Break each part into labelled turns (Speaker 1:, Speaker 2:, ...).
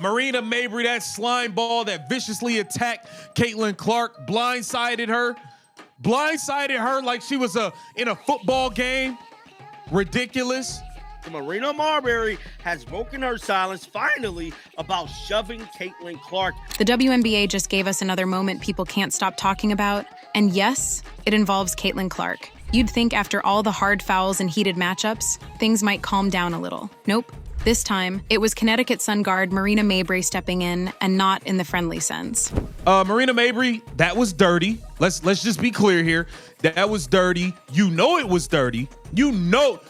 Speaker 1: Marina Mabrey, that slime ball that viciously attacked Caitlin Clark, blindsided her like she was in a football game. Ridiculous.
Speaker 2: Marina Mabrey has broken her silence finally about shoving Caitlin Clark.
Speaker 3: The WNBA just gave us another moment people can't stop talking about. And yes, it involves Caitlin Clark. You'd think after all the hard fouls and heated matchups, things might calm down a little. Nope. This time, it was Connecticut Sun guard Marina Mabrey stepping in, and not in the friendly sense.
Speaker 1: Marina Mabrey, that was dirty. Let's just be clear here. That was dirty. You know it was dirty. You know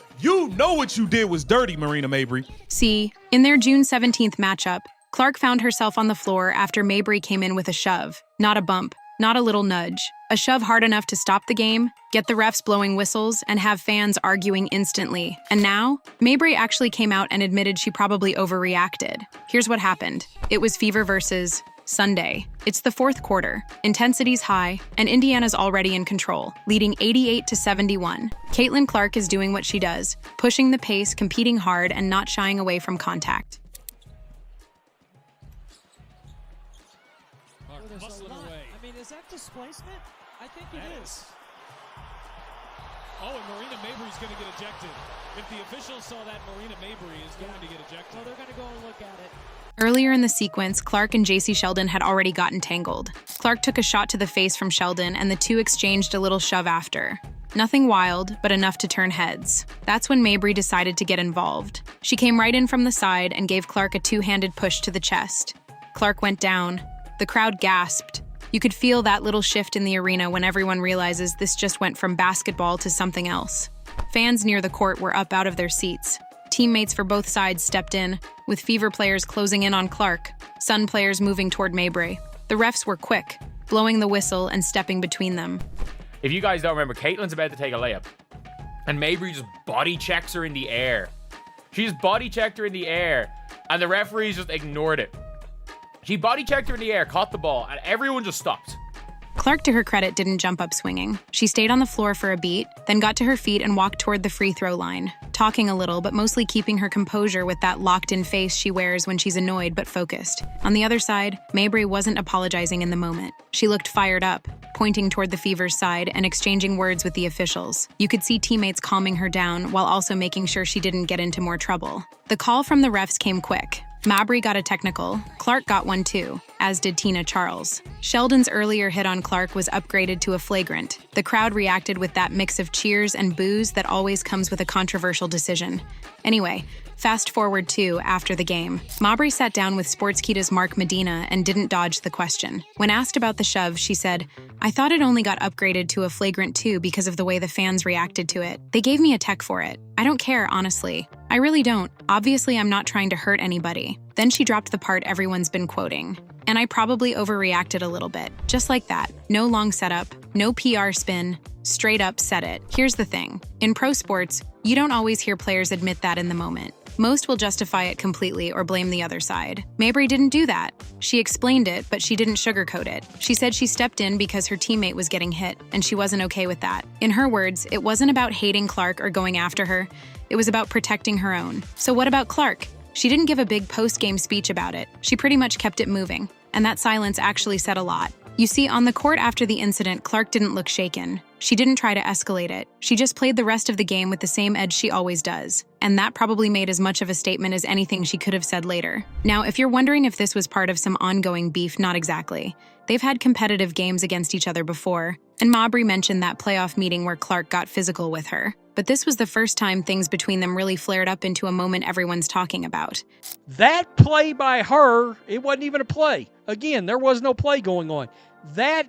Speaker 1: what you did was dirty, Marina Mabrey.
Speaker 3: See, in their June 17th matchup, Clark found herself on the floor after Mabrey came in with a shove, not a bump, not a little nudge. A shove hard enough to stop the game, get the refs blowing whistles, and have fans arguing instantly. And now, Mabrey actually came out and admitted she probably overreacted. Here's what happened. It was Fever versus Sunday. It's the fourth quarter. Intensity's high, and Indiana's already in control, leading 88-71. Caitlin Clark is doing what she does, pushing the pace, competing hard, and not shying away from contact.
Speaker 4: I mean, is that displacement? I think it is. Oh, and Marina Mabrey's going to get ejected. If the officials saw that, Marina Mabrey is going to get ejected. Well, they're going to go and look at it.
Speaker 3: Earlier in the sequence, Clark and JC Sheldon had already gotten tangled. Clark took a shot to the face from Sheldon, and the two exchanged a little shove after. Nothing wild, but enough to turn heads. That's when Mabrey decided to get involved. She came right in from the side and gave Clark a two-handed push to the chest. Clark went down. The crowd gasped. You could feel that little shift in the arena when everyone realizes this just went from basketball to something else. Fans near the court were up out of their seats. Teammates for both sides stepped in, with Fever players closing in on Clark, Sun players moving toward Mabrey. The refs were quick, blowing the whistle and stepping between them.
Speaker 5: If you guys don't remember, Caitlin's about to take a layup, and Mabrey just body checks her in the air. She just body checked her in the air, and the referees just ignored it. She body checked her in the air, caught the ball, and everyone just stopped.
Speaker 3: Clark, to her credit, didn't jump up swinging. She stayed on the floor for a beat, then got to her feet and walked toward the free throw line, talking a little, but mostly keeping her composure with that locked-in face she wears when she's annoyed but focused. On the other side, Mabrey wasn't apologizing in the moment. She looked fired up, pointing toward the Fever's side and exchanging words with the officials. You could see teammates calming her down while also making sure she didn't get into more trouble. The call from the refs came quick. Mabrey got a technical, Clark got one too, as did Tina Charles. Sheldon's earlier hit on Clark was upgraded to a flagrant. The crowd reacted with that mix of cheers and boos that always comes with a controversial decision. Anyway, fast forward to after the game. Mabrey sat down with Sportskeeda's Mark Medina and didn't dodge the question. When asked about the shove, she said, "I thought it only got upgraded to a flagrant 2 because of the way the fans reacted to it. They gave me a tech for it. I don't care, honestly. I really don't. Obviously, I'm not trying to hurt anybody." Then she dropped the part everyone's been quoting. "And I probably overreacted a little bit." Just like that. No long setup, no PR spin, straight up said it. Here's the thing. In pro sports, you don't always hear players admit that in the moment. Most will justify it completely or blame the other side. Mabrey didn't do that. She explained it, but she didn't sugarcoat it. She said she stepped in because her teammate was getting hit, and she wasn't okay with that. In her words, it wasn't about hating Clark or going after her. It was about protecting her own. So what about Clark? She didn't give a big post-game speech about it. She pretty much kept it moving, and that silence actually said a lot. You see, on the court after the incident, Clark didn't look shaken. She didn't try to escalate it. She just played the rest of the game with the same edge she always does. And that probably made as much of a statement as anything she could have said later. Now, if you're wondering if this was part of some ongoing beef, not exactly. They've had competitive games against each other before, and Mabrey mentioned that playoff meeting where Clark got physical with her. But this was the first time things between them really flared up into a moment everyone's talking about.
Speaker 6: That play by her, it wasn't even a play. Again, there was no play going on. That,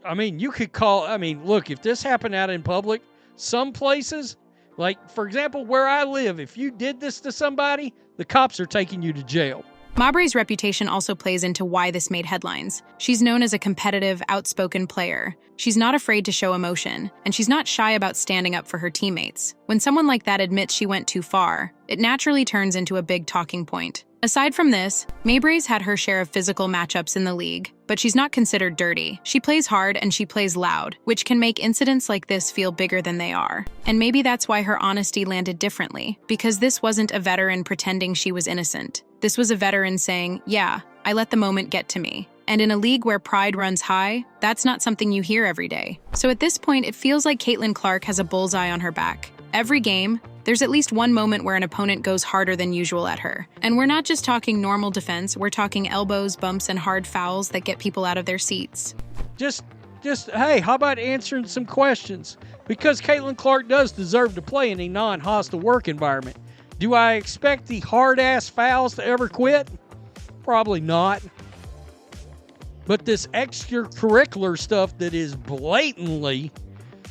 Speaker 6: I mean, you could call, I mean, look, if this happened out in public, some places, like, for example, where I live, if you did this to somebody, the cops are taking you to jail.
Speaker 3: Mabrey's reputation also plays into why this made headlines. She's known as a competitive, outspoken player. She's not afraid to show emotion, and she's not shy about standing up for her teammates. When someone like that admits she went too far, it naturally turns into a big talking point. Aside from this, Mabrey's had her share of physical matchups in the league, but she's not considered dirty. She plays hard and she plays loud, which can make incidents like this feel bigger than they are. And maybe that's why her honesty landed differently, because this wasn't a veteran pretending she was innocent. This was a veteran saying, "Yeah, I let the moment get to me." And in a league where pride runs high, that's not something you hear every day. So at this point, it feels like Caitlin Clark has a bullseye on her back. Every game, there's at least one moment where an opponent goes harder than usual at her. And we're not just talking normal defense, we're talking elbows, bumps, and hard fouls that get people out of their seats.
Speaker 6: Just hey, how about answering some questions? Because Caitlin Clark does deserve to play in a non-hostile work environment. Do I expect the hard-ass fouls to ever quit? Probably not. But this extracurricular stuff that is blatantly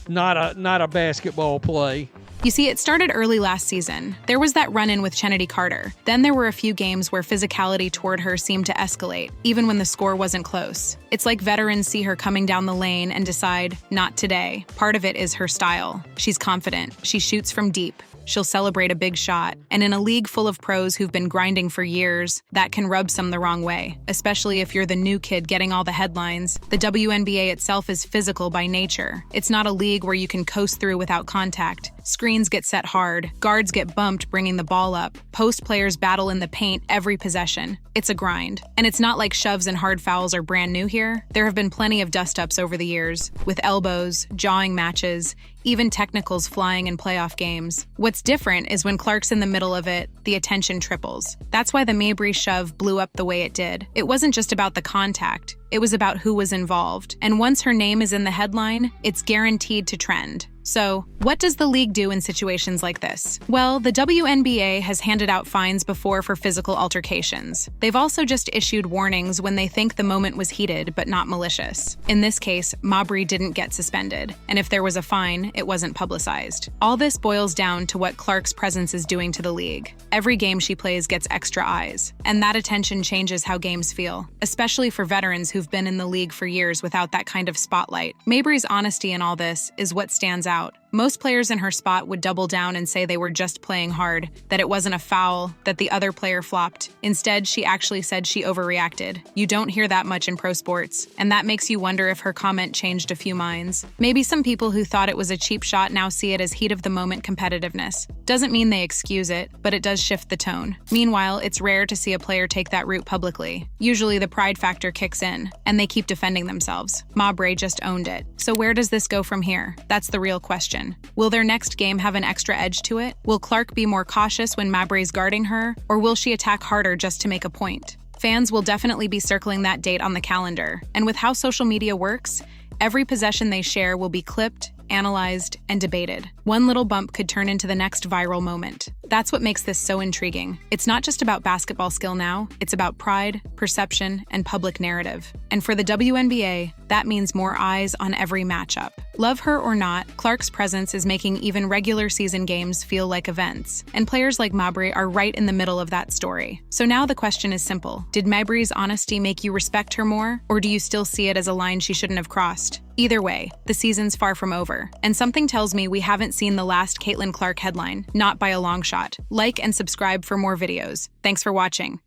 Speaker 6: not a basketball play.
Speaker 3: You see, it started early last season. There was that run-in with Kennedy Carter. Then there were a few games where physicality toward her seemed to escalate, even when the score wasn't close. It's like veterans see her coming down the lane and decide, not today. Part of it is her style. She's confident. She shoots from deep. She'll celebrate a big shot. And in a league full of pros who've been grinding for years, that can rub some the wrong way, especially if you're the new kid getting all the headlines. The WNBA itself is physical by nature. It's not a league where you can coast through without contact. Screens get set hard, guards get bumped bringing the ball up, post players battle in the paint every possession. It's a grind. And it's not like shoves and hard fouls are brand new here. There have been plenty of dust-ups over the years, with elbows, jawing matches, even technicals flying in playoff games. What's different is when Clark's in the middle of it, the attention triples. That's why the Mabrey shove blew up the way it did. It wasn't just about the contact, it was about who was involved. And once her name is in the headline, it's guaranteed to trend. So, what does the league do in situations like this? Well, the WNBA has handed out fines before for physical altercations. They've also just issued warnings when they think the moment was heated but not malicious. In this case, Mabrey didn't get suspended, and if there was a fine, it wasn't publicized. All this boils down to what Clark's presence is doing to the league. Every game she plays gets extra eyes, and that attention changes how games feel, especially for veterans who've been in the league for years without that kind of spotlight. Mabrey's honesty in all this is what stands out. Most players in her spot would double down and say they were just playing hard, that it wasn't a foul, that the other player flopped. Instead, she actually said she overreacted. You don't hear that much in pro sports, and that makes you wonder if her comment changed a few minds. Maybe some people who thought it was a cheap shot now see it as heat-of-the-moment competitiveness. Doesn't mean they excuse it, but it does shift the tone. Meanwhile, it's rare to see a player take that route publicly. Usually the pride factor kicks in, and they keep defending themselves. Mabrey just owned it. So where does this go from here? That's the real question. Will their next game have an extra edge to it? Will Clark be more cautious when Mabrey's guarding her, or will she attack harder just to make a point? Fans will definitely be circling that date on the calendar. And with how social media works, every possession they share will be clipped, analyzed, and debated. One little bump could turn into the next viral moment. That's what makes this so intriguing. It's not just about basketball skill now, it's about pride, perception, and public narrative. And for the WNBA, that means more eyes on every matchup. Love her or not, Clark's presence is making even regular season games feel like events. And players like Mabrey are right in the middle of that story. So now the question is simple. Did Mabrey's honesty make you respect her more, or do you still see it as a line she shouldn't have crossed? Either way, the season's far from over. And something tells me we haven't seen the last Caitlin Clark headline, not by a long shot. Like and subscribe for more videos. Thanks for watching.